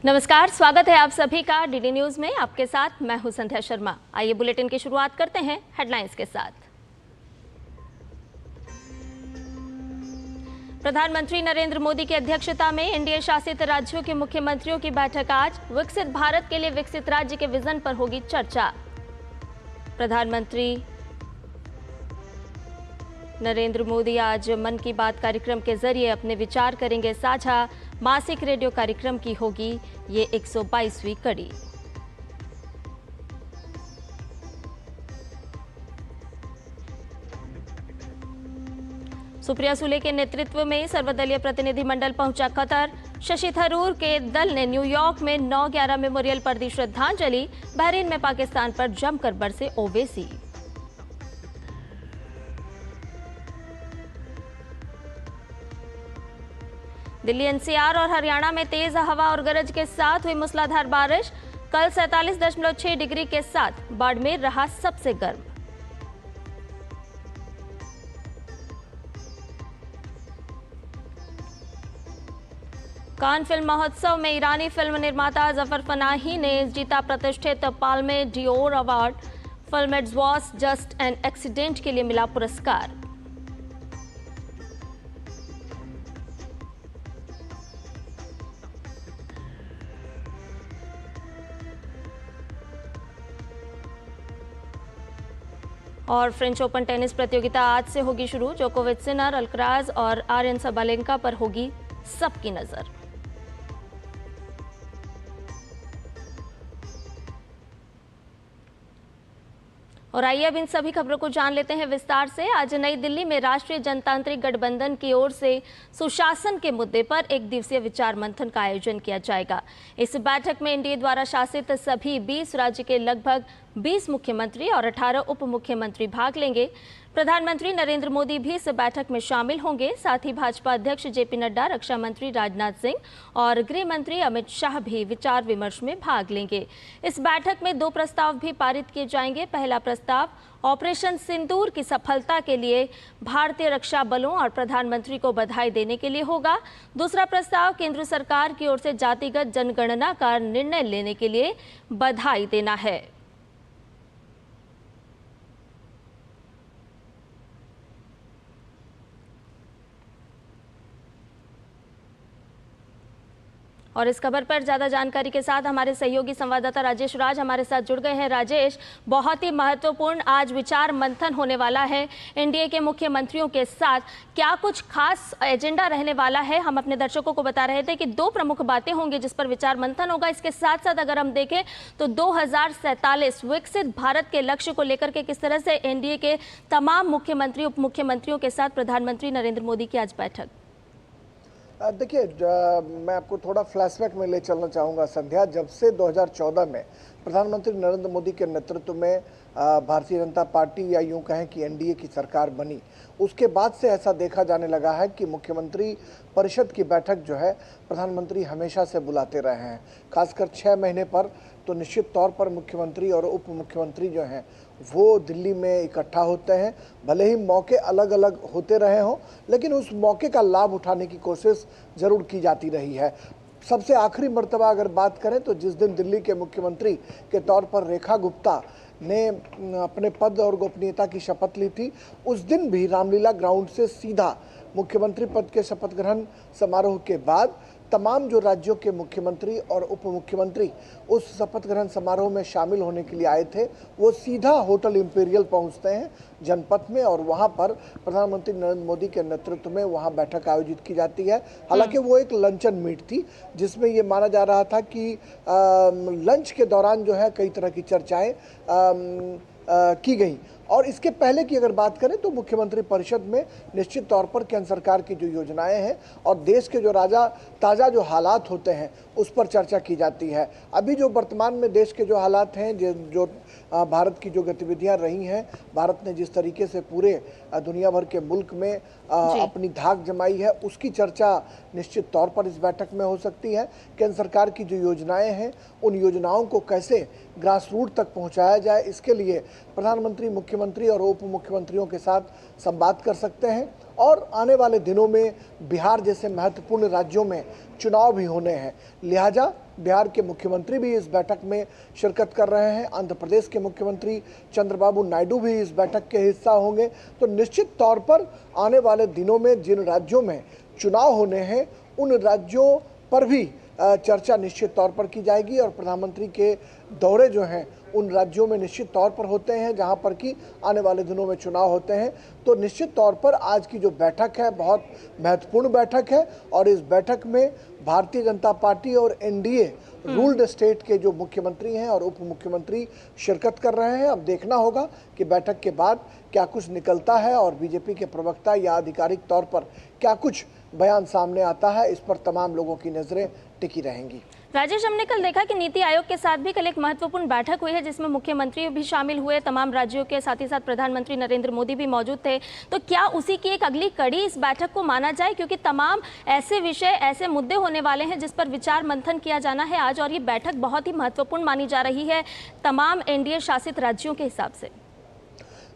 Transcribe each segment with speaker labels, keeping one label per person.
Speaker 1: नमस्कार, स्वागत है आप सभी का डीडी न्यूज में। आपके साथ मैं हूं संध्या शर्मा। आइए बुलेटिन की शुरुआत करते हैं हेडलाइंस के साथ। प्रधानमंत्री नरेंद्र मोदी की अध्यक्षता में एनडीए शासित राज्यों के मुख्यमंत्रियों की बैठक आज। विकसित भारत के लिए विकसित राज्य के विजन पर होगी चर्चा। प्रधानमंत्री नरेंद्र मोदी आज मन की बात कार्यक्रम के जरिए अपने विचार करेंगे साझा। मासिक रेडियो कार्यक्रम की होगी ये 122वीं कड़ी। सुप्रिया सुले के नेतृत्व में सर्वदलीय प्रतिनिधिमंडल पहुंचा कतर। शशि थरूर के दल ने न्यूयॉर्क में 9/11 मेमोरियल पर दी श्रद्धांजलि। बहरीन में पाकिस्तान पर जमकर बरसे ओवैसी। दिल्ली एनसीआर और हरियाणा में तेज हवा और गरज के साथ हुई मूसलाधार बारिश। कल 47.6 डिग्री के साथ बाड़मेर रहा सबसे गर्म। कान फिल्म महोत्सव में ईरानी फिल्म निर्माता जफर पनाही ने जीता प्रतिष्ठित Palme Dior award. Film it was just an accident के लिए मिला पुरस्कार। और फ्रेंच ओपन टेनिस प्रतियोगिता आज से होगी शुरू। जोकोविच, सिनर, अल्कराज और आर्यन सबालेंका पर होगी सबकी नजर। और आइए अब इन सभी खबरों को जान लेते हैं विस्तार से। आज नई दिल्ली में राष्ट्रीय जनतांत्रिक गठबंधन की ओर से सुशासन के मुद्दे पर एक दिवसीय विचार मंथन का आयोजन किया जाएगा। इस बैठक में एनडीए द्वारा शासित सभी 20 राज्य के लगभग 20 मुख्यमंत्री और 18 उप मुख्यमंत्री भाग लेंगे। प्रधानमंत्री नरेंद्र मोदी भी इस बैठक में शामिल होंगे। साथ ही भाजपा अध्यक्ष जेपी नड्डा, रक्षा मंत्री राजनाथ सिंह और गृह मंत्री अमित शाह भी विचार विमर्श में भाग लेंगे। इस बैठक में 2 प्रस्ताव भी पारित किए जाएंगे। पहला प्रस्ताव ऑपरेशन सिंदूर की सफलता के लिए भारतीय रक्षा बलों और प्रधानमंत्री को बधाई देने के लिए होगा। दूसरा प्रस्ताव केंद्र सरकार की ओर से जातिगत जनगणना का निर्णय लेने के लिए बधाई देना है। और इस खबर पर ज्यादा जानकारी के साथ हमारे सहयोगी संवाददाता राजेश राज हमारे साथ जुड़ गए हैं। राजेश, बहुत ही महत्वपूर्ण आज विचार मंथन होने वाला है एनडीए के मुख्यमंत्रियों के साथ। क्या कुछ खास एजेंडा रहने वाला है? हम अपने दर्शकों को बता रहे थे कि 2 प्रमुख बातें होंगी जिस पर विचार मंथन होगा। इसके साथ साथ अगर हम देखें तो 2047 विकसित भारत के लक्ष्य को लेकर के किस तरह से एनडीए के तमाम मुख्यमंत्री, उप मुख्यमंत्रियों के साथ प्रधानमंत्री नरेंद्र मोदी की आज बैठक।
Speaker 2: देखिए, मैं आपको थोड़ा फ्लैशबैक में ले चलना चाहूँगा संध्या। जब से 2014 में प्रधानमंत्री नरेंद्र मोदी के नेतृत्व में भारतीय जनता पार्टी या यूं कहें कि एनडीए की सरकार बनी, उसके बाद से ऐसा देखा जाने लगा है कि मुख्यमंत्री परिषद की बैठक जो है प्रधानमंत्री हमेशा से बुलाते रहे हैं। खासकर 6 महीने पर तो निश्चित तौर पर मुख्यमंत्री और उप मुख्यमंत्री जो हैं वो दिल्ली में इकट्ठा होते हैं। भले ही मौके अलग अलग होते रहे हों, लेकिन उस मौके का लाभ उठाने की कोशिश ज़रूर की जाती रही है। सबसे आखिरी मर्तबा अगर बात करें तो जिस दिन दिल्ली के मुख्यमंत्री के तौर पर रेखा गुप्ता ने अपने पद और गोपनीयता की शपथ ली थी, उस दिन भी रामलीला ग्राउंड से सीधा मुख्यमंत्री पद के शपथ ग्रहण समारोह के बाद तमाम जो राज्यों के मुख्यमंत्री और उप मुख्यमंत्री उस शपथ ग्रहण समारोह में शामिल होने के लिए आए थे, वो सीधा होटल इंपीरियल पहुंचते हैं जनपथ में और वहां पर प्रधानमंत्री नरेंद्र मोदी के नेतृत्व में वहां बैठक आयोजित की जाती है। हालांकि वो एक लंचन मीट थी जिसमें ये माना जा रहा था कि लंच के दौरान जो है कई तरह की चर्चाएं की गई। और इसके पहले की अगर बात करें तो मुख्यमंत्री परिषद में निश्चित तौर पर केंद्र सरकार की जो योजनाएं हैं और देश के जो ताज़ा जो हालात होते हैं उस पर चर्चा की जाती है। अभी जो वर्तमान में देश के जो हालात हैं, जो भारत की जो गतिविधियां रही हैं, भारत ने जिस तरीके से पूरे दुनिया भर के मुल्क में अपनी धाक जमाई है, उसकी चर्चा निश्चित तौर पर इस बैठक में हो सकती है। केंद्र सरकार की जो योजनाएं हैं उन योजनाओं को कैसे ग्रास रूट तक पहुंचाया जाए, इसके लिए प्रधानमंत्री, मुख्यमंत्री और उप मुख्यमंत्रियों के साथ संवाद कर सकते हैं। और आने वाले दिनों में बिहार जैसे महत्वपूर्ण राज्यों में चुनाव भी होने हैं, लिहाजा बिहार के मुख्यमंत्री भी इस बैठक में शिरकत कर रहे हैं। आंध्र प्रदेश के मुख्यमंत्री चंद्रबाबू नायडू भी इस बैठक के हिस्सा होंगे। तो निश्चित तौर पर आने वाले दिनों में जिन राज्यों में चुनाव होने हैं उन राज्यों पर भी चर्चा निश्चित तौर पर की जाएगी और प्रधानमंत्री के दौरे जो हैं उन राज्यों में निश्चित तौर पर होते हैं जहां पर कि आने वाले दिनों में चुनाव होते हैं। तो निश्चित तौर पर आज की जो बैठक है बहुत महत्वपूर्ण बैठक है और इस बैठक में भारतीय जनता पार्टी और एनडीए रूल्ड स्टेट के जो मुख्यमंत्री हैं और उप मुख्यमंत्री शिरकत कर रहे हैं। अब देखना होगा कि बैठक के बाद क्या कुछ निकलता है और बीजेपी के प्रवक्ता या आधिकारिक तौर पर क्या कुछ बयान सामने आता है, इस पर तमाम लोगों की नजरें टिकी रहेंगी।
Speaker 1: राजेश, हमने कल देखा कि नीति आयोग के साथ भी कल एक महत्वपूर्ण बैठक हुई है जिसमें मुख्यमंत्री भी शामिल हुए, तमाम राज्यों के, साथ ही साथ प्रधानमंत्री नरेंद्र मोदी भी मौजूद थे। तो क्या उसी की एक अगली कड़ी इस बैठक को माना जाए, क्योंकि तमाम ऐसे विषय, ऐसे मुद्दे होने वाले हैं जिस पर विचार मंथन किया जाना है आज, और ये बैठक बहुत ही महत्वपूर्ण मानी जा रही है तमाम एनडीए शासित राज्यों के हिसाब से।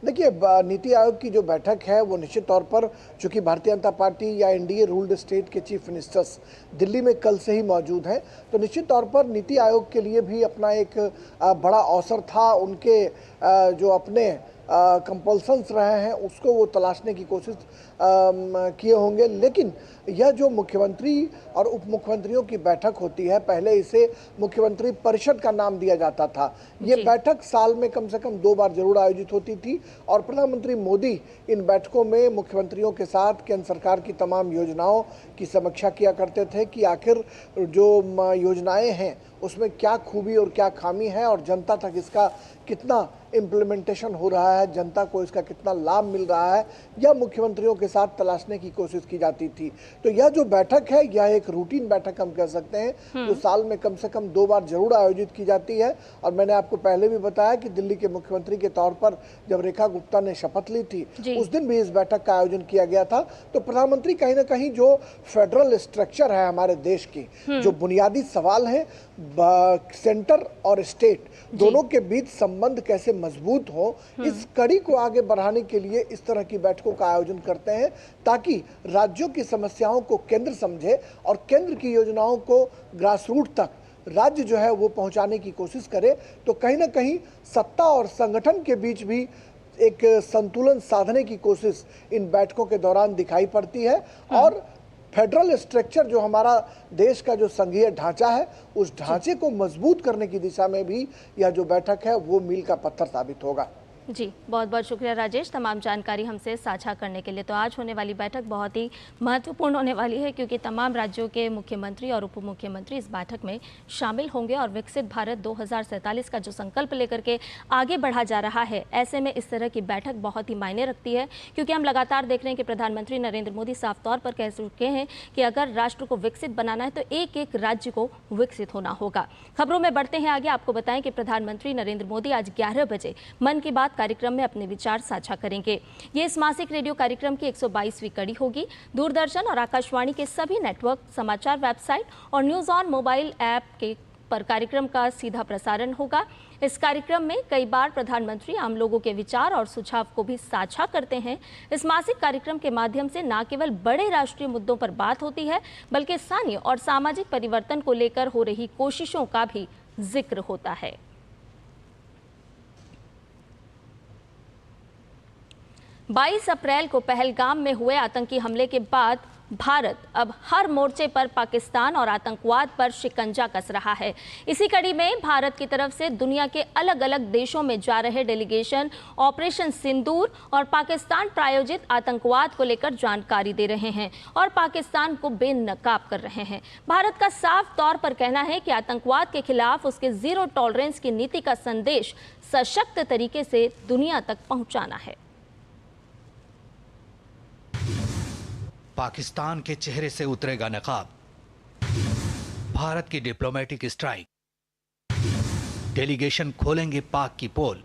Speaker 2: देखिए, नीति आयोग की जो बैठक है वो निश्चित तौर पर, चूंकि भारतीय जनता पार्टी या एनडीए रूल्ड स्टेट के चीफ मिनिस्टर्स दिल्ली में कल से ही मौजूद हैं, तो निश्चित तौर पर नीति आयोग के लिए भी अपना एक बड़ा अवसर था। उनके जो अपने कंपल्सन्स रहे हैं उसको वो तलाशने की कोशिश किए होंगे। लेकिन यह जो मुख्यमंत्री और उप मुख्यमंत्रियों की बैठक होती है, पहले इसे मुख्यमंत्री परिषद का नाम दिया जाता था। ये बैठक साल में कम से कम 2 बार जरूर आयोजित होती थी और प्रधानमंत्री मोदी इन बैठकों में मुख्यमंत्रियों के साथ केंद्र सरकार की तमाम योजनाओं की समीक्षा किया करते थे कि आखिर जो योजनाएं हैं उसमें क्या खूबी और क्या खामी है और जनता तक इसका कितना इम्प्लीमेंटेशन हो रहा है, जनता को इसका कितना लाभ मिल रहा है, यह मुख्यमंत्रियों के साथ तलाशने की कोशिश की जाती थी। तो यह जो बैठक है यह एक रूटीन बैठक हम कह सकते हैं जो साल में कम से कम 2 बार जरूर आयोजित की जाती है। और मैंने आपको पहले भी बताया कि दिल्ली के मुख्यमंत्री के तौर पर जब रेखा गुप्ता ने शपथ ली थी उस दिन भी इस बैठक का आयोजन किया गया था। तो प्रधानमंत्री कहीं ना कहीं जो फेडरल स्ट्रक्चर है हमारे देश की, जो बुनियादी सवाल है सेंटर और स्टेट दोनों के बीच संबंध कैसे मजबूत हो, इस कड़ी को आगे बढ़ाने के लिए इस तरह की बैठकों का आयोजन करते हैं ताकि राज्यों की समस्याओं को केंद्र समझे और केंद्र की योजनाओं को ग्रासरूट तक राज्य जो है वो पहुंचाने की कोशिश करे। तो कहीं ना कहीं सत्ता और संगठन के बीच भी एक संतुलन साधने की कोशिश इन बैठकों के दौरान दिखाई पड़ती है। और फेडरल स्ट्रक्चर जो हमारा देश का जो संघीय ढांचा है उस ढांचे को मजबूत करने की दिशा में भी यह जो बैठक है वो मील का पत्थर साबित होगा।
Speaker 1: जी, बहुत बहुत शुक्रिया राजेश, तमाम जानकारी हमसे साझा करने के लिए। तो आज होने वाली बैठक बहुत ही महत्वपूर्ण होने वाली है क्योंकि तमाम राज्यों के मुख्यमंत्री और उप मुख्यमंत्री इस बैठक में शामिल होंगे और विकसित भारत 2047 का जो संकल्प लेकर के आगे बढ़ा जा रहा है, ऐसे में इस तरह की बैठक बहुत ही मायने रखती है क्योंकि हम लगातार देख रहे हैं कि प्रधानमंत्री नरेंद्र मोदी साफ तौर पर कह चुके हैं कि अगर राष्ट्र को विकसित बनाना है तो एक एक राज्य को विकसित होना होगा। खबरों में बढ़ते हैं आगे, आपको बताएं कि प्रधानमंत्री नरेंद्र मोदी आज 11 बजे मन की बात कार्यक्रम में अपने विचार साझा करेंगे। ये इस मासिक रेडियो कार्यक्रम की 122वीं कड़ी होगी। दूरदर्शन और आकाशवाणी के सभी नेटवर्क, समाचार वेबसाइट और न्यूज़ ऑन मोबाइल ऐप के पर कार्यक्रम का सीधा प्रसारण होगा। इस कार्यक्रम में कई बार प्रधानमंत्री आम लोगों के विचार और सुझाव को भी साझा करते हैं। इस मासिक कार्यक्रम के माध्यम से न केवल बड़े राष्ट्रीय मुद्दों पर बात होती है बल्कि स्थानीय और सामाजिक परिवर्तन को लेकर हो रही कोशिशों का भी जिक्र होता है। 22 अप्रैल को पहलगाम में हुए आतंकी हमले के बाद भारत अब हर मोर्चे पर पाकिस्तान और आतंकवाद पर शिकंजा कस रहा है। इसी कड़ी में भारत की तरफ से दुनिया के अलग अलग देशों में जा रहे डेलीगेशन ऑपरेशन सिंदूर और पाकिस्तान प्रायोजित आतंकवाद को लेकर जानकारी दे रहे हैं और पाकिस्तान को बेनकाब कर रहे हैं। भारत का साफ तौर पर कहना है कि आतंकवाद के खिलाफ उसके जीरो टॉलरेंस की नीति का संदेश सशक्त तरीके से दुनिया तक पहुंचाना है।
Speaker 3: पाकिस्तान के चेहरे से उतरेगा नकाब, भारत की डिप्लोमेटिक स्ट्राइक, डेलीगेशन खोलेंगे पाक की पोल,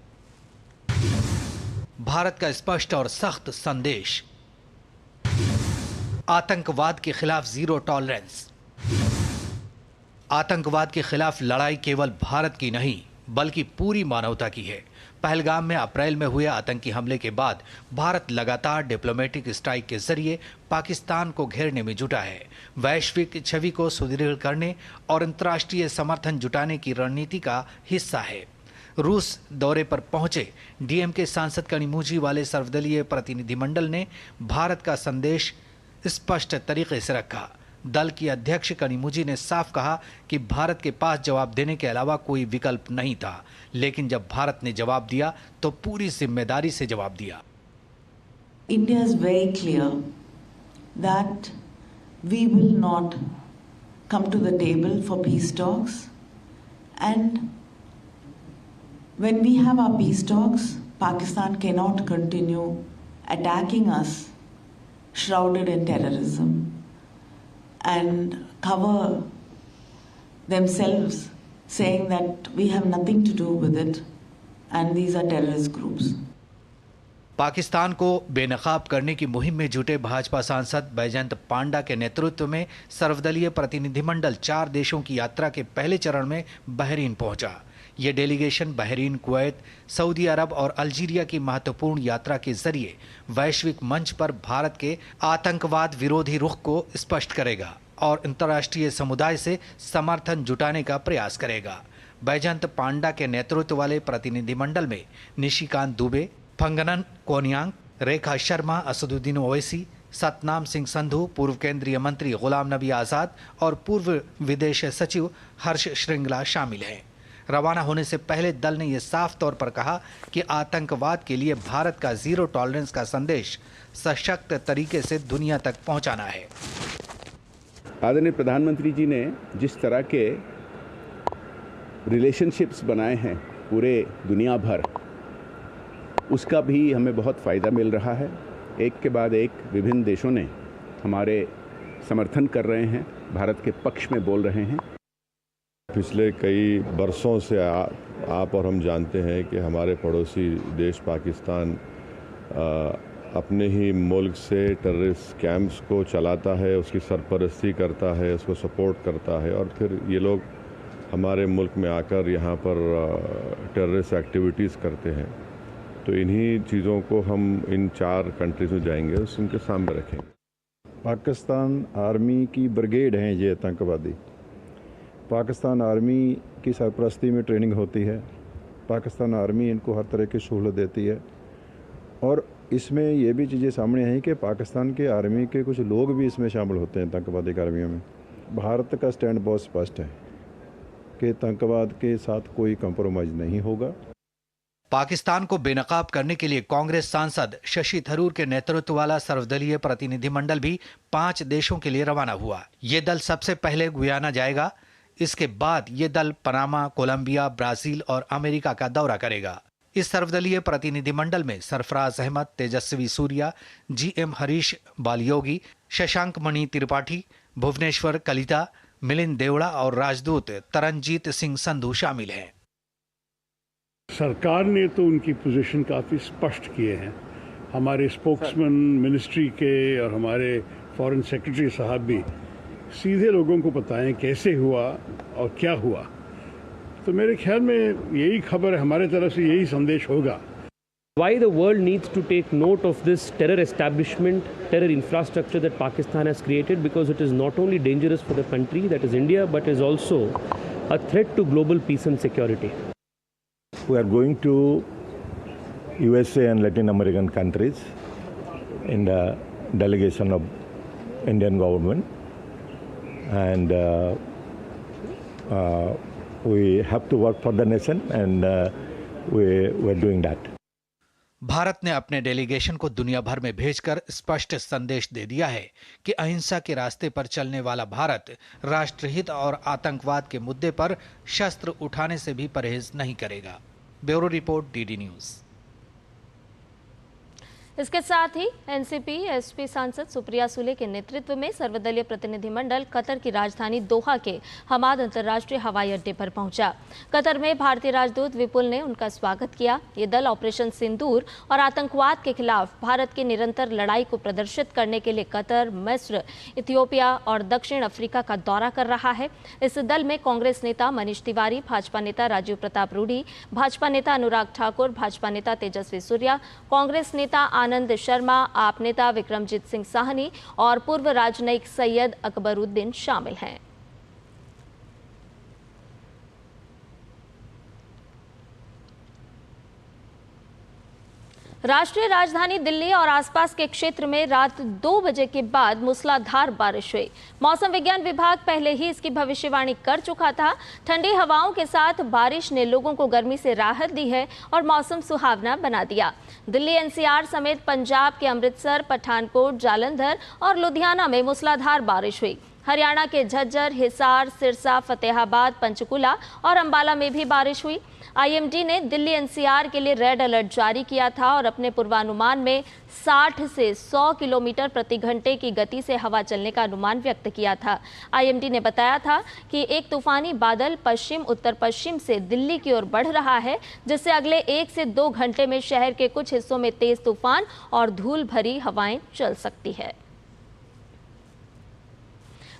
Speaker 3: भारत का स्पष्ट और सख्त संदेश, आतंकवाद के खिलाफ जीरो टॉलरेंस। आतंकवाद के खिलाफ लड़ाई केवल भारत की नहीं बल्कि पूरी मानवता की है। पहलगाम में अप्रैल में हुए आतंकी हमले के बाद भारत लगातार डिप्लोमेटिक स्ट्राइक के जरिए पाकिस्तान को घेरने में जुटा है। वैश्विक छवि को सुदृढ़ करने और अंतर्राष्ट्रीय समर्थन जुटाने की रणनीति का हिस्सा है। रूस दौरे पर पहुंचे डीएमके सांसद कनिमोझी वाले सर्वदलीय प्रतिनिधिमंडल ने भारत का संदेश स्पष्ट तरीके से रखा। दल की अध्यक्ष कनिमोझी ने साफ कहा कि भारत के पास जवाब देने के अलावा कोई विकल्प नहीं था, लेकिन जब भारत ने जवाब दिया तो पूरी जिम्मेदारी से जवाब दिया।
Speaker 4: India is very clear that we will not come to the table for peace talks, and when we have our peace talks, Pakistan cannot continue attacking us shrouded in terrorism and cover themselves saying that we have nothing to do with it and these are terrorist groups.
Speaker 3: Pakistan को बेनकाब करने की मुहिम में जुटे भाजपा सांसद बैजयंत पांडा के नेतृत्व में सर्वदलीय प्रतिनिधिमंडल 4 देशों की यात्रा के पहले चरण में बहरीन पहुंचा। ये डेलीगेशन बहरीन, कुवैत, सऊदी अरब और अल्जीरिया की महत्वपूर्ण यात्रा के जरिए वैश्विक मंच पर भारत के आतंकवाद विरोधी रुख को स्पष्ट करेगा और अंतर्राष्ट्रीय समुदाय से समर्थन जुटाने का प्रयास करेगा। बैजयंत पांडा के नेतृत्व वाले प्रतिनिधिमंडल में निशिकांत दुबे, फंगनन कोन्यांग, रेखा शर्मा, असदुद्दीन ओवैसी, सतनाम सिंह संधू, पूर्व केंद्रीय मंत्री गुलाम नबी आज़ाद और पूर्व विदेश सचिव हर्ष श्रृंगला शामिल हैं। रवाना होने से पहले दल ने यह साफ तौर पर कहा कि आतंकवाद के लिए भारत का जीरो टॉलरेंस का संदेश सशक्त तरीके से दुनिया तक पहुंचाना है।
Speaker 5: आदरणीय प्रधानमंत्री जी ने जिस तरह के रिलेशनशिप्स बनाए हैं पूरे दुनिया भर, उसका भी हमें बहुत फ़ायदा मिल रहा है। एक के बाद एक विभिन्न देशों ने हमारे समर्थन कर रहे हैं, भारत के पक्ष में बोल रहे हैं।
Speaker 6: पिछले कई बरसों से आप और हम जानते हैं कि हमारे पड़ोसी देश पाकिस्तान अपने ही मुल्क से टेररिस्ट कैंप्स को चलाता है, उसकी सरपरस्ती करता है, उसको सपोर्ट करता है और फिर ये लोग हमारे मुल्क में आकर यहाँ पर टेररिस्ट एक्टिविटीज़ करते हैं। तो इन्हीं चीज़ों को हम इन 4 कंट्रीज में जाएंगे, उनके सामने रखेंगे।
Speaker 7: पाकिस्तान आर्मी की ब्रिगेड हैं ये आतंकवादी। पाकिस्तान आर्मी की सरपरस्ती में ट्रेनिंग होती है। पाकिस्तान आर्मी इनको हर तरह की सहूलत देती है और इसमें ये भी चीज़ें सामने आई कि पाकिस्तान के आर्मी के कुछ लोग भी इसमें शामिल होते हैं आतंकवादी कार्रवाइयों में। भारत का स्टैंड बहुत स्पष्ट है कि आतंकवाद के साथ कोई कंप्रोमाइज़ नहीं होगा।
Speaker 3: पाकिस्तान को बेनकाब करने के लिए कांग्रेस सांसद शशि थरूर के नेतृत्व वाला सर्वदलीय प्रतिनिधिमंडल भी 5 देशों के लिए रवाना हुआ। ये दल सबसे पहले गुयाना जाएगा। इसके बाद ये दल पनामा, कोलंबिया, ब्राजील और अमेरिका का दौरा करेगा। इस सर्वदलीय प्रतिनिधिमंडल में सरफराज अहमद, तेजस्वी सूर्या, GM हरीश बालियोगी, शशांक मणि त्रिपाठी, भुवनेश्वर कलिता, मिलिंद देवड़ा और राजदूत तरनजीत सिंह संधू शामिल हैं।
Speaker 8: सरकार ने तो उनकी पोजीशन काफ़ी स्पष्ट किए हैं। हमारे स्पोक्समैन मिनिस्ट्री के और हमारे फॉरेन सेक्रेटरी साहब भी सीधे लोगों को बताएं कैसे हुआ और क्या हुआ। तो मेरे ख्याल में यही खबर है, हमारे तरफ से यही संदेश होगा।
Speaker 9: Why the world needs to take note of this terror establishment, terror infrastructure that Pakistan has created, because it is not only dangerous for the country, that is India, but is also a threat to global peace and security.
Speaker 7: We are going to USA and Latin American countries in the delegation of Indian government, and we have to work for the nation, and we are doing that.
Speaker 3: Bharat ने अपने delegation को दुनिया भर में भेजकर स्पष्ट संदेश दे दिया है कि अहिंसा के रास्ते पर चलने वाला भारत राष्ट्रहित और आतंकवाद के मुद्दे पर शस्त्र उठाने से भी परहेज नहीं करेगा। Bureau report, DD news.
Speaker 1: इसके साथ ही एनसीपी एसपी सांसद सुप्रिया सुले के नेतृत्व में सर्वदलीय प्रतिनिधिमंडल कतर की राजधानी दोहा के हमाद अंतर्राष्ट्रीय हवाई अड्डे पर पहुंचा। कतर में भारतीय राजदूत विपुल ने उनका स्वागत किया। ये दल ऑपरेशन सिंदूर और आतंकवाद के खिलाफ भारत की निरंतर लड़ाई को प्रदर्शित करने के लिए कतर, मिस्र, इथियोपिया और दक्षिण अफ्रीका का दौरा कर रहा है। इस दल में कांग्रेस नेता मनीष तिवारी, भाजपा नेता राजीव प्रताप रूडी, भाजपा नेता अनुराग ठाकुर, भाजपा नेता तेजस्वी सूर्या, कांग्रेस नेता आनंद शर्मा, आप नेता विक्रमजीत सिंह साहनी और पूर्व राजनयिक सैयद अकबरुद्दीन शामिल हैं। राष्ट्रीय राजधानी दिल्ली और आसपास के क्षेत्र में रात 2 बजे के बाद मूसलाधार बारिश हुई। मौसम विज्ञान विभाग पहले ही इसकी भविष्यवाणी कर चुका था। ठंडी हवाओं के साथ बारिश ने लोगों को गर्मी से राहत दी है और मौसम सुहावना बना दिया। दिल्ली एनसीआर समेत पंजाब के अमृतसर, पठानकोट, जालंधर और लुधियाना में मूसलाधार बारिश हुई। हरियाणा के झज्जर, हिसार, सिरसा, फतेहाबाद, पंचकुला और अंबाला में भी बारिश हुई। आईएमडी ने दिल्ली एनसीआर के लिए रेड अलर्ट जारी किया था और अपने पूर्वानुमान में 60 से 100 किलोमीटर प्रति घंटे की गति से हवा चलने का अनुमान व्यक्त किया था। आईएमडी ने बताया था कि एक तूफानी बादल पश्चिम उत्तर पश्चिम से दिल्ली की ओर बढ़ रहा है, जिससे अगले 1 से 2 घंटे में शहर के कुछ हिस्सों में तेज तूफान और धूल भरी हवाएं चल सकती है।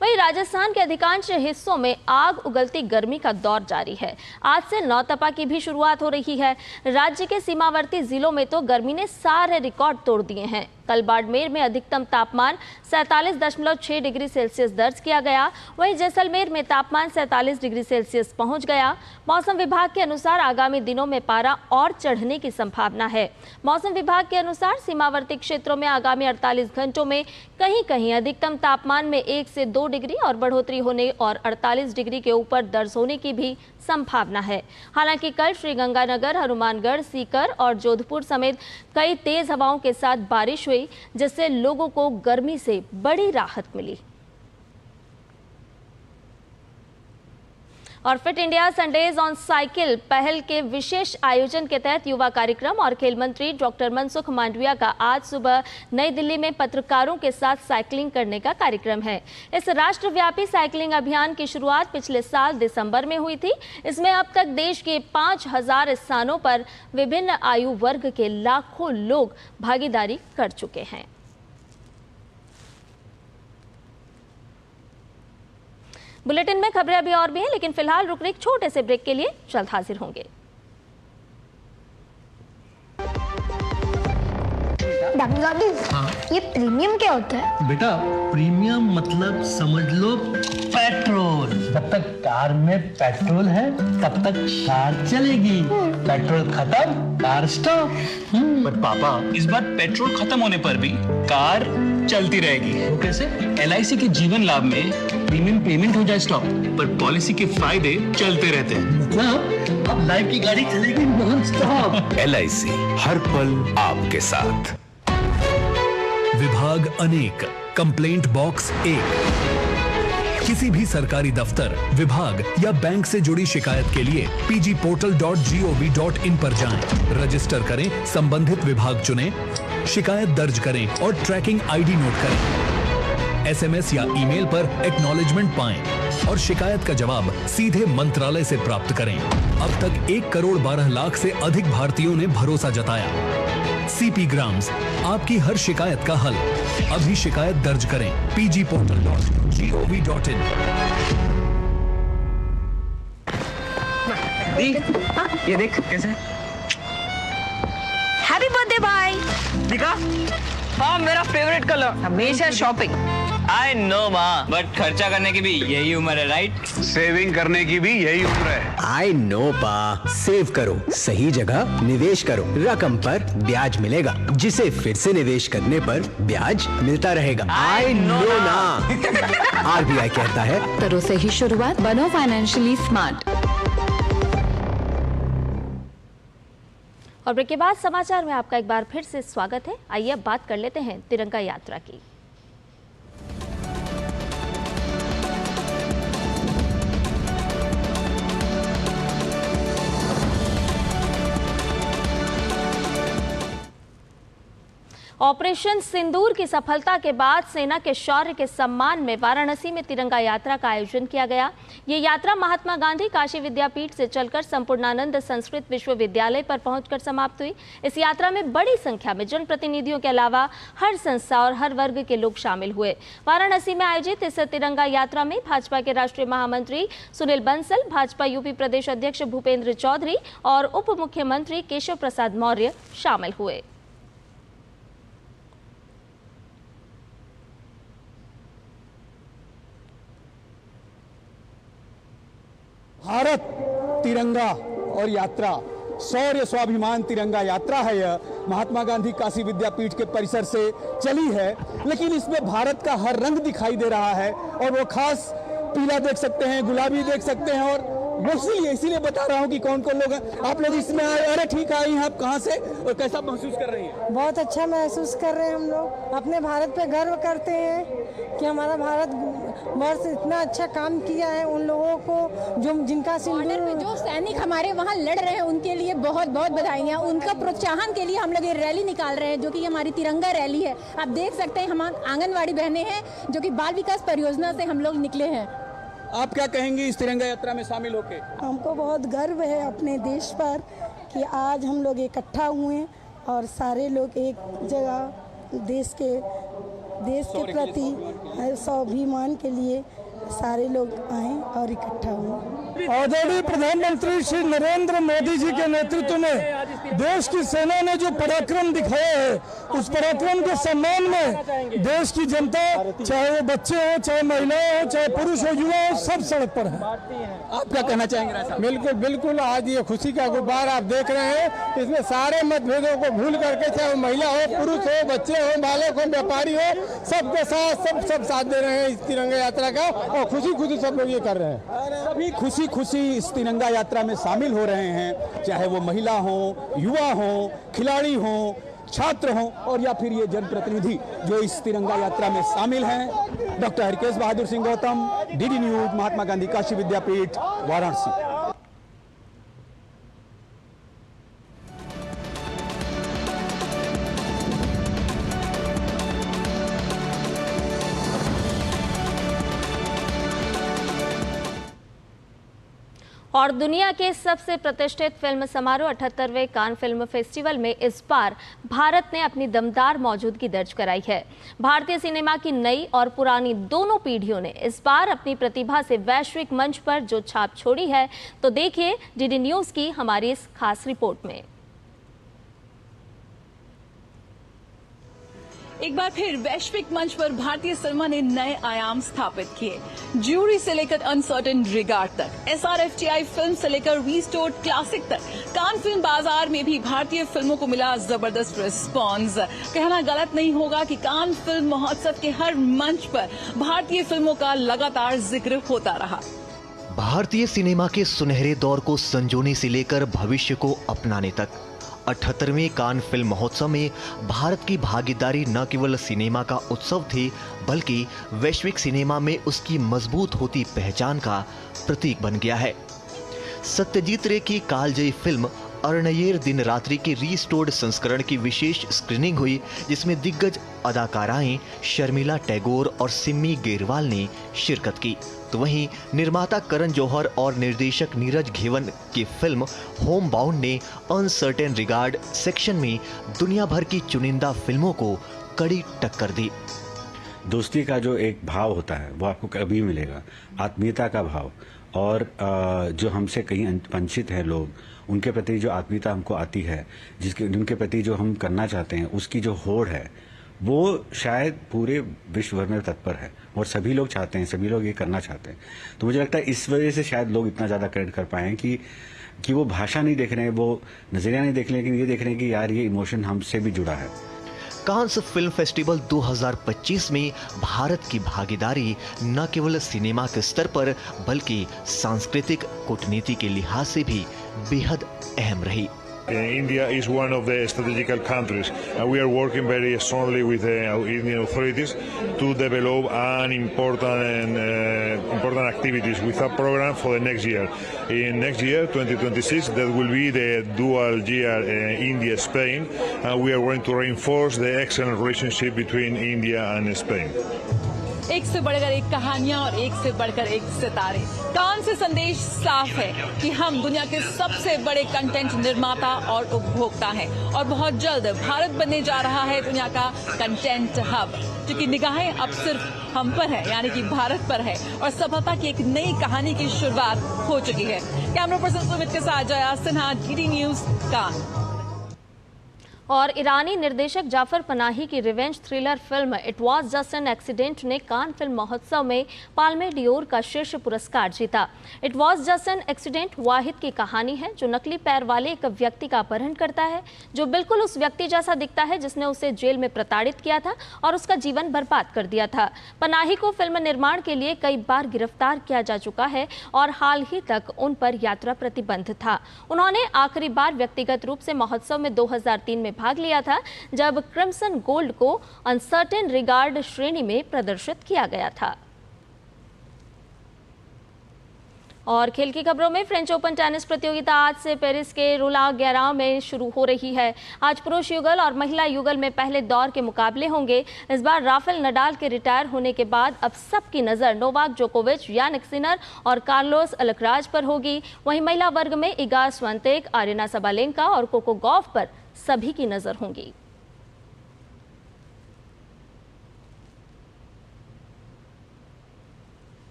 Speaker 1: वहीं राजस्थान के अधिकांश हिस्सों में आग उगलती गर्मी का दौर जारी है। आज से नौतपा की भी शुरुआत हो रही है। राज्य के सीमावर्ती जिलों में तो गर्मी ने सारे रिकॉर्ड तोड़ दिए हैं। कल बाड़मेर में अधिकतम तापमान 47.6 डिग्री सेल्सियस दर्ज किया गया। वहीं जैसलमेर में तापमान 47 डिग्री सेल्सियस पहुंच गया। मौसम विभाग के अनुसार आगामी दिनों में पारा और चढ़ने की संभावना है। मौसम विभाग के अनुसार सीमावर्ती क्षेत्रों में आगामी 48 घंटों में कहीं कहीं अधिकतम तापमान में 1 से 2 डिग्री और बढ़ोतरी होने और 48 डिग्री के ऊपर दर्ज होने की भी संभावना है। हालांकि कल श्रीगंगानगर, हनुमानगढ़, सीकर और जोधपुर समेत कई तेज हवाओं के साथ बारिश हुई, जिससे लोगों को गर्मी से बड़ी राहत मिली। और fit India Sundays on cycle पहल के विशेष आयोजन के तहत युवा कार्यक्रम और खेल मंत्री डॉक्टर मनसुख मांडविया का आज सुबह नई दिल्ली में पत्रकारों के साथ साइकिलिंग करने का कार्यक्रम है। इस राष्ट्रव्यापी साइकिलिंग अभियान की शुरुआत पिछले साल दिसंबर में हुई थी। इसमें अब तक देश के 5000 स्थानों पर विभिन्न आयु वर्ग के लाखों लोग भागीदारी कर चुके हैं। बुलेटिन में खबरें अभी और भी हैं, लेकिन फिलहाल रुक रहे एक छोटे से ब्रेक के लिए जल्द हाजिर होंगे।
Speaker 10: हाँ? ये प्रीमियम क्या होता है?
Speaker 11: बेटा प्रीमियम मतलब समझ लो पेट्रोल। जब तक कार में पेट्रोल है तब तक कार चलेगी, पेट्रोल खत्म कार स्टॉप।
Speaker 12: पर पापा इस बार पेट्रोल खत्म होने पर भी कार चलती रहेगी।
Speaker 11: वो कैसे?
Speaker 12: LIC के जीवन लाभ में प्रीमियम पेमेंट हो जाए स्टॉप, पर पॉलिसी के फायदे चलते रहते हैं।
Speaker 11: मतलब अब लाइफ की गाड़ी चलेगी नॉन स्टॉप।
Speaker 13: LIC हर पल आपके साथ।
Speaker 14: विभाग अनेक, कंप्लेंट बॉक्स 1। किसी भी सरकारी दफ्तर, विभाग या बैंक से जुड़ी शिकायत के लिए pgportal.gov.in पर जाएं, रजिस्टर करें, संबंधित विभाग चुनें, शिकायत दर्ज करें और ट्रैकिंग ID नोट करें। SMS या ईमेल पर एक्नॉलेजमेंट पाएं और शिकायत का जवाब सीधे मंत्रालय से प्राप्त करें। अब तक 1 करोड़ 12 लाख से अधिक भारतीयों ने भरोसा जताया। CP ग्राम्स, आपकी हर शिकायत का हल। अभी शिकायत दर्ज करें pgportal.gov.in।
Speaker 12: ये देख कैसे
Speaker 10: हैप्पी बर्थडे भाई।
Speaker 12: दिखा? हाँ मेरा फेवरेट कलर।
Speaker 10: हमेशा शॉपिंग।
Speaker 12: I know माँ, बट खर्चा करने की भी यही उम्र है, राइट?
Speaker 15: सेविंग करने की भी यही उम्र है।
Speaker 16: I know पा, सेव करो, सही जगह निवेश करो, रकम पर ब्याज मिलेगा, जिसे फिर से निवेश करने पर ब्याज मिलता रहेगा। I know ना। RBI कहता है,
Speaker 17: करो से ही शुरुआत, बनो फाइनेंशियली स्मार्ट।
Speaker 1: और ब्रेक के बाद समाचार में आपका एक बार फिर से स्वागत है। आइए अब बात कर लेते हैं तिरंगा यात्रा की। ऑपरेशन सिंदूर की सफलता के बाद सेना के शौर्य के सम्मान में वाराणसी में तिरंगा यात्रा का आयोजन किया गया। ये यात्रा महात्मा गांधी काशी विद्यापीठ से चलकर संपूर्णानंद संस्कृत विश्वविद्यालय पर पहुंचकर समाप्त हुई। इस यात्रा में बड़ी संख्या में जनप्रतिनिधियों के अलावा हर संस्था और हर वर्ग के लोग शामिल हुए। वाराणसी में आयोजित इस तिरंगा यात्रा में भाजपा के राष्ट्रीय महामंत्री सुनील बंसल, भाजपा यूपी प्रदेश अध्यक्ष भूपेंद्र चौधरी और उप मुख्यमंत्री केशव प्रसाद मौर्य शामिल हुए।
Speaker 18: भारत तिरंगा और यात्रा, शौर्य स्वाभिमान तिरंगा यात्रा है। यह महात्मा गांधी काशी विद्यापीठ के परिसर से चली है, लेकिन इसमें भारत का हर रंग दिखाई दे रहा है और वो खास पीला देख सकते हैं, गुलाबी देख सकते हैं। और वो इसीलिए बता रहा हूँ कि कौन कौन लोग हैं। आप लोग इसमें आए, अरे ठीक आई हैं, आप कहाँ से और कैसा महसूस कर रही हैं?
Speaker 19: बहुत अच्छा महसूस कर रहे हैं। हम लोग अपने भारत पे गर्व करते हैं कि हमारा भारत वर्ष इतना अच्छा काम किया है। उन लोगों को जिनका
Speaker 20: जो सैनिक हमारे वहाँ लड़ रहे हैं उनके लिए बहुत बहुत बधाइयाँ। उनका प्रोत्साहन के लिए हम लोग ये रैली निकाल रहे हैं, जो कि हमारी तिरंगा रैली है। आप देख सकते हैं हम आंगनवाड़ी बहनें हैं जो कि बाल विकास परियोजना से हम लोग निकले हैं।
Speaker 18: आप क्या कहेंगी इस तिरंगा यात्रा में शामिल होके?
Speaker 19: हमको बहुत गर्व है अपने देश पर कि आज हम लोग इकट्ठा हुए और सारे लोग एक जगह देश के प्रति स्वाभिमान के लिए सारे लोग आए और इकट्ठा हुए।
Speaker 21: आदरणीय प्रधानमंत्री श्री नरेंद्र मोदी जी के नेतृत्व में देश की सेना ने जो पराक्रम दिखाया है, उस पराक्रम के सम्मान में देश की जनता, चाहे वो बच्चे हो, चाहे महिलाएं हो, चाहे पुरुष हो, युवा हो, सब सड़क पर है।
Speaker 18: आप क्या कहना चाहेंगे?
Speaker 21: बिल्कुल बिल्कुल, आज ये खुशी का गुब्बार आप देख रहे हैं। इसमें सारे मतभेदों को भूल करके, चाहे वो महिला हो, पुरुष हो, बच्चे हो, बालक हो, व्यापारी हो, सबके साथ सब साथ दे रहे हैं इस तिरंगा यात्रा का और खुशी सब लोग ये कर रहे हैं।
Speaker 18: सभी खुशी इस तिरंगा यात्रा में शामिल हो रहे हैं, चाहे वो महिला हो, युवा हो, खिलाड़ी हो, छात्र हो और या फिर ये जनप्रतिनिधि जो इस तिरंगा यात्रा में शामिल हैं। Doctor Harkesh Bahadur Singh Gautam, DD news, Mahatma Gandhi Kashi विद्यापीठ, वाराणसी।
Speaker 1: और दुनिया के सबसे प्रतिष्ठित फिल्म समारोह 78वें कान फिल्म फेस्टिवल में इस बार भारत ने अपनी दमदार मौजूदगी दर्ज कराई है। भारतीय सिनेमा की नई और पुरानी दोनों पीढ़ियों ने इस बार अपनी प्रतिभा से वैश्विक मंच पर जो छाप छोड़ी है, तो देखिए डीडी न्यूज की हमारी इस खास रिपोर्ट में।
Speaker 22: एक बार फिर वैश्विक मंच पर भारतीय सिनेमा ने नए आयाम स्थापित किए। ज्यूरी से लेकर अनसर्टेन रिगार्ड तक, SRFTI फिल्म से लेकर रीस्टोर्ड क्लासिक तक, कान फिल्म बाजार में भी भारतीय फिल्मों को मिला जबरदस्त रिस्पॉन्स। कहना गलत नहीं होगा कि कान फिल्म महोत्सव के हर मंच पर भारतीय फिल्मों का लगातार जिक्र होता रहा।
Speaker 23: भारतीय सिनेमा के सुनहरे दौर को संजोने से लेकर भविष्य को अपनाने तक 78वें कान फिल्म महोत्सव में भारत की भागीदारी न केवल सिनेमा का उत्सव थी, बल्कि वैश्विक सिनेमा में उसकी मजबूत होती पहचान का प्रतीक बन गया है। सत्यजीत रे की कालजयी फिल्म अरणयेर दिन रात्रि के रीस्टोर्ड संस्करण की विशेष स्क्रीनिंग हुई, जिसमें दिग्गज अदाकाराएं शर्मिला टैगोर और सिम्मी गेरवाल ने शिरकत की। तो वहीं निर्माता करण जौहर और निर्देशक नीरज घेवन की फिल्म होम बाउंड ने अनसर्टेन रिगार्ड सेक्शन में दुनिया भर की चुनिंदा फिल्मों को कड़ी टक्कर दी।
Speaker 24: दोस्ती का जो एक भाव होता है वो आपको कभी मिलेगा, आत्मीयता का भाव, और जो हमसे कहीं वंचित हैं लोग, उनके प्रति जो आत्मीयता हमको आती है, जिनके प्रति जो हम करना चाहते हैं, उसकी जो होड़ है वो शायद पूरे विश्व भर में तत्पर है और सभी लोग चाहते हैं, सभी लोग ये करना चाहते हैं। तो मुझे लगता है इस वजह से शायद लोग इतना ज़्यादा क्रेडिट कर पाए हैं कि वो भाषा नहीं देख रहे हैं, वो नजरिया नहीं देख रहे हैं, लेकिन ये देख रहे हैं कि यार ये इमोशन हमसे भी जुड़ा है।
Speaker 23: कांस फिल्म फेस्टिवल 2025 में भारत की भागीदारी न केवल सिनेमा के स्तर पर बल्कि सांस्कृतिक कूटनीति के लिहाज से भी बेहद अहम रही।
Speaker 2: India is one of the strategical countries, and we are working very strongly with the Indian authorities to develop an important activities with a program for the next year. In next year, 2026, that will be the dual year India-Spain, and we are going to reinforce the excellent relationship between India and Spain.
Speaker 22: एक से बढ़कर एक कहानियां और एक से बढ़कर एक सितारे। कान से संदेश साफ है कि हम दुनिया के सबसे बड़े कंटेंट निर्माता और उपभोक्ता हैं और बहुत जल्द भारत बनने जा रहा है दुनिया का कंटेंट हब, क्योंकि निगाहें अब सिर्फ हम पर है, यानी कि भारत पर है और सफलता की एक नई कहानी की शुरुआत हो चुकी है। कैमरा पर्सन सुमित के साथ जया सिन्हा, डीडी न्यूज, कान।
Speaker 1: और ईरानी निर्देशक जाफर पनाही की revenge thriller film it was just an accident ने कान फिल्म महोत्सव में पाल्मे डियोर का शीर्ष पुरस्कार जीता। It was just an accident Wahid की कहानी है जो नकली पैर वाले एक व्यक्ति का अपहरण करता है, जो बिल्कुल उस व्यक्ति जैसा दिखता है जिसने उसे जेल में प्रताड़ित किया था और उसका जीवन बर्बाद कर दिया था। पनाही को फिल्म निर्माण के लिए कई बार गिरफ्तार किया जा चुका है और हाल ही तक उन पर यात्रा प्रतिबंध था। उन्होंने आखिरी बार व्यक्तिगत रूप से महोत्सव में 2003 में भाग लिया था, जब क्रिम्सन गोल्ड को अनसर्टेन रिगार्ड श्रेणी में प्रदर्शित किया गया था। और खेल की खबरों में फ्रेंच ओपन टेनिस प्रतियोगिता आज से पेरिस के रोलां गैरां में शुरू हो रही है। आज पुरुष युगल और महिला युगल में पहले दौर के मुकाबले होंगे। इस बार राफेल नडाल के रिटायर होने के बाद अब सबकी नज़र नोवाक जोकोविच, यानिक सिनर और कार्लोस अलकराज पर होगी। वहीं महिला वर्ग में इगा स्विएंटेक, आरीना सबालेंका और कोको गॉफ पर सभी की नजर होंगी।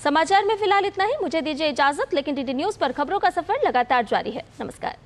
Speaker 1: समाचार में फिलहाल इतना ही। मुझे दीजिए इजाजत, लेकिन डीडी न्यूज पर खबरों का सफर लगातार जारी है। नमस्कार।